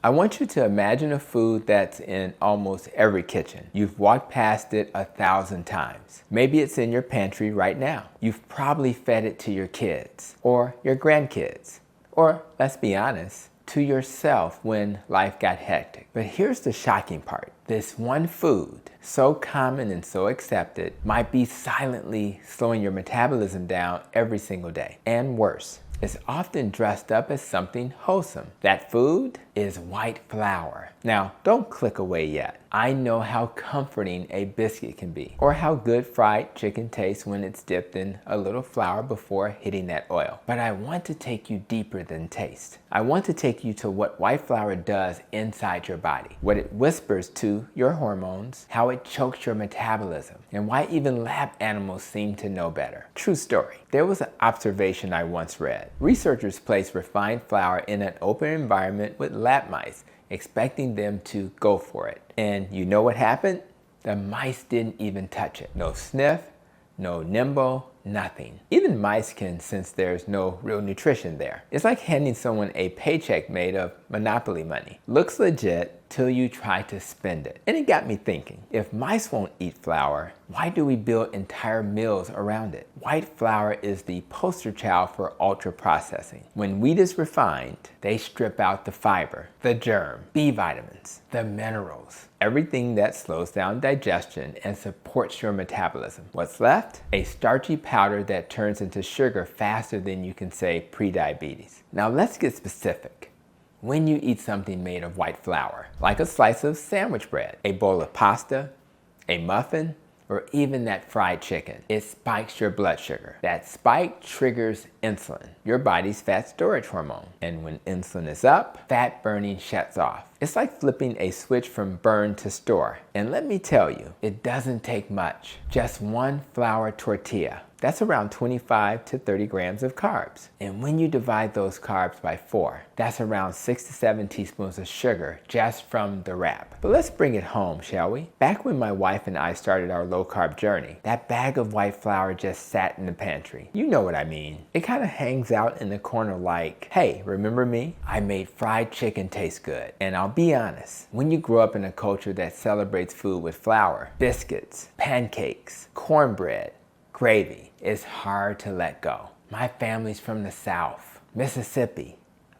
I want you to imagine a food that's in almost every kitchen. You've walked past it 1,000 times. Maybe it's in your pantry right now. You've probably fed it to your kids or your grandkids, or let's be honest, to yourself when life got hectic. But here's the shocking part. This one food, so common and so accepted, might be silently slowing your metabolism down every single day. And worse, it's often dressed up as something wholesome. That food is white flour. Now, don't click away yet. I know how comforting a biscuit can be, or how good fried chicken tastes when it's dipped in a little flour before hitting that oil. But I want to take you deeper than taste. I want to take you to what white flour does inside your body, what it whispers to your hormones, how it chokes your metabolism, and why even lab animals seem to know better. True story. There was an observation I once read. Researchers placed refined flour in an open environment with lab mice, expecting them to go for it. And you know what happened? The mice didn't even touch it. No sniff, no nimble, nothing. Even mice can sense there's no real nutrition there. It's like handing someone a paycheck made of Monopoly money. Looks legit till you try to spend it. And it got me thinking, if mice won't eat flour, why do we build entire meals around it? White flour is the poster child for ultra processing. When wheat is refined, they strip out the fiber, the germ, B vitamins, the minerals, everything that slows down digestion and supports your metabolism. What's left? A starchy powder that turns into sugar faster than you can say pre-diabetes. Now let's get specific. When you eat something made of white flour, like a slice of sandwich bread, a bowl of pasta, a muffin, or even that fried chicken, it spikes your blood sugar. That spike triggers insulin, your body's fat storage hormone. And when insulin is up, fat burning shuts off. It's like flipping a switch from burn to store. And let me tell you, it doesn't take much. Just one flour tortilla. That's around 25 to 30 grams of carbs. And when you divide those carbs by 4, that's around 6 to 7 teaspoons of sugar just from the wrap. But let's bring it home, shall we? Back when my wife and I started our low carb journey, that bag of white flour just sat in the pantry. You know what I mean. It kind of hangs out in the corner like, hey, remember me? I made fried chicken taste good. And I'll be honest, when you grow up in a culture that celebrates food with flour, biscuits, pancakes, cornbread, gravy, it's hard to let go. My family's from the South, Mississippi,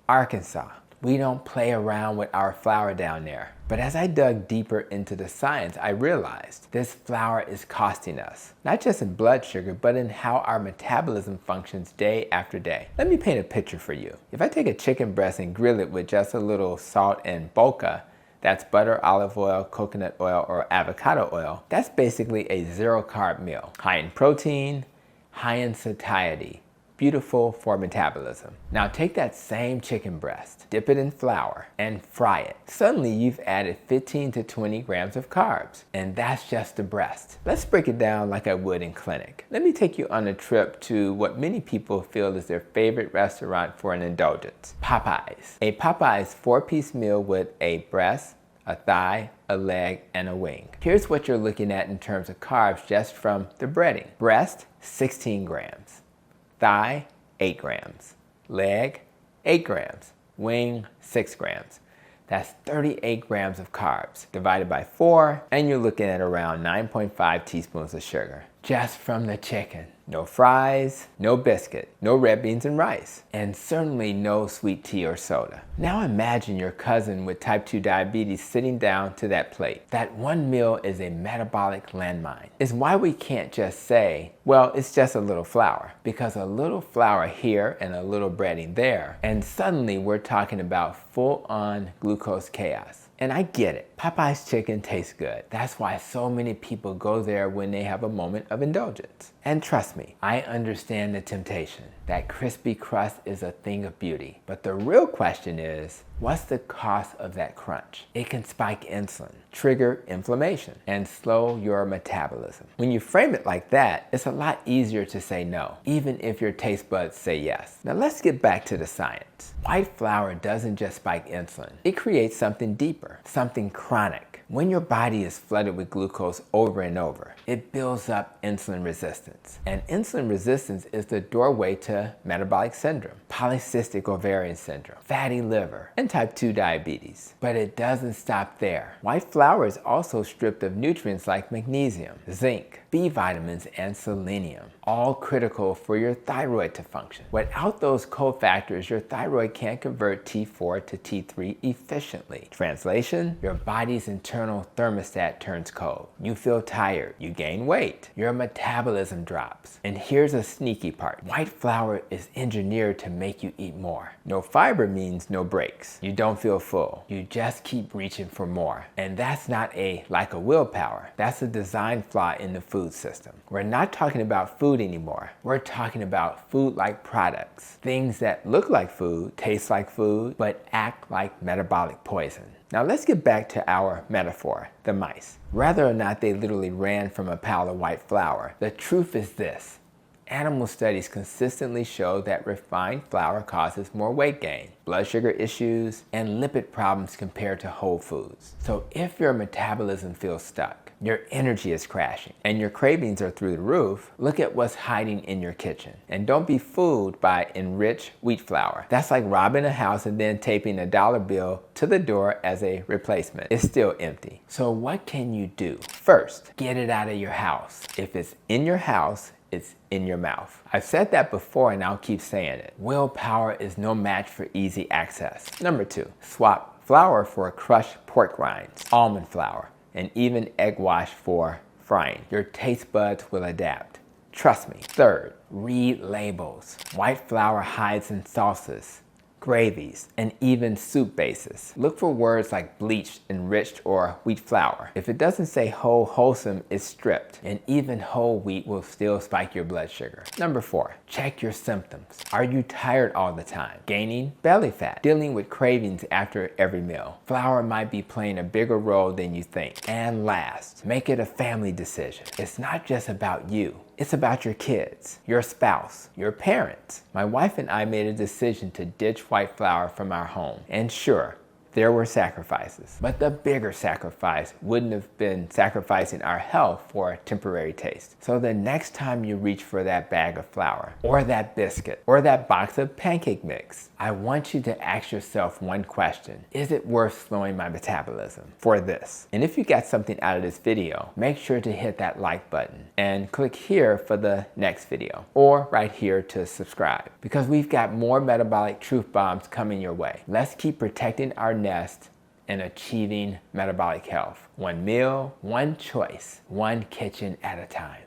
Arkansas. We don't play around with our flour down there. But as I dug deeper into the science, I realized this flour is costing us, not just in blood sugar, but in how our metabolism functions day after day. Let me paint a picture for you. If I take a chicken breast and grill it with just a little salt and bulka, that's butter, olive oil, coconut oil, or avocado oil, that's basically a zero carb meal. High in protein, high in satiety, beautiful for metabolism. Now take that same chicken breast, dip it in flour, and fry it. Suddenly you've added 15 to 20 grams of carbs, and that's just the breast. Let's break it down like I would in clinic. Let me take you on a trip to what many people feel is their favorite restaurant for an indulgence, Popeyes. A Popeyes 4-piece meal with a breast, a thigh, a leg, and a wing. Here's what you're looking at in terms of carbs just from the breading. Breast, 16 grams. Thigh, 8 grams. Leg, 8 grams. Wing, 6 grams. That's 38 grams of carbs divided by 4, and you're looking at around 9.5 teaspoons of sugar just from the chicken. No fries, no biscuit, no red beans and rice, and certainly no sweet tea or soda. Now imagine your cousin with type 2 diabetes sitting down to that plate. That one meal is a metabolic landmine. It's why we can't just say, well, it's just a little flour, because a little flour here and a little breading there, and suddenly we're talking about full-on glucose chaos. And I get it. Popeye's chicken tastes good. That's why so many people go there when they have a moment of indulgence. And trust me, I understand the temptation. That crispy crust is a thing of beauty. But the real question is, what's the cost of that crunch? It can spike insulin, trigger inflammation, and slow your metabolism. When you frame it like that, it's a lot easier to say no, even if your taste buds say yes. Now let's get back to the science. White flour doesn't just spike insulin. It creates something deeper, something chronic. When your body is flooded with glucose over and over, it builds up insulin resistance. And insulin resistance is the doorway to to metabolic syndrome, polycystic ovarian syndrome, fatty liver, and type 2 diabetes. But it doesn't stop there. White flour is also stripped of nutrients like magnesium, zinc, B vitamins, and selenium, all critical for your thyroid to function. Without those cofactors, your thyroid can't convert T4 to T3 efficiently. Translation, your body's internal thermostat turns cold. You feel tired, you gain weight, your metabolism drops. And here's a sneaky part. White flour is engineered to make you eat more. No fiber means no breaks. You don't feel full. You just keep reaching for more. And that's not a lack of willpower. That's a design flaw in the food system. We're not talking about food anymore. We're talking about food-like products. Things that look like food, taste like food, but act like metabolic poison. Now let's get back to our metaphor, the mice. Whether or not they literally ran from a pile of white flour, the truth is this. Animal studies consistently show that refined flour causes more weight gain, blood sugar issues, and lipid problems compared to whole foods. So if your metabolism feels stuck, your energy is crashing, and your cravings are through the roof, look at what's hiding in your kitchen. And don't be fooled by enriched wheat flour. That's like robbing a house and then taping a dollar bill to the door as a replacement. It's still empty. So what can you do? First, get it out of your house. If it's in your house, it's in your mouth. I've said that before and I'll keep saying it. Willpower is no match for easy access. Number 2, swap flour for crushed pork rinds, almond flour, and even egg wash for frying. Your taste buds will adapt. Trust me. Third, read labels. White flour hides in sauces, gravies, and even soup bases. Look for words like bleached, enriched, or wheat flour. If it doesn't say whole, wholesome, it's stripped. And even whole wheat will still spike your blood sugar. Number 4, check your symptoms. Are you tired all the time? Gaining belly fat? Dealing with cravings after every meal? Flour might be playing a bigger role than you think. And last, make it a family decision. It's not just about you. It's about your kids, your spouse, your parents. My wife and I made a decision to ditch white flour from our home. And sure, there were sacrifices. But the bigger sacrifice wouldn't have been sacrificing our health for a temporary taste. So the next time you reach for that bag of flour, or that biscuit, or that box of pancake mix, I want you to ask yourself one question. Is it worth slowing my metabolism for this? And if you got something out of this video, make sure to hit that like button and click here for the next video, or right here to subscribe, because we've got more metabolic truth bombs coming your way. Let's keep protecting our nest and achieving metabolic health. One meal, one choice, one kitchen at a time.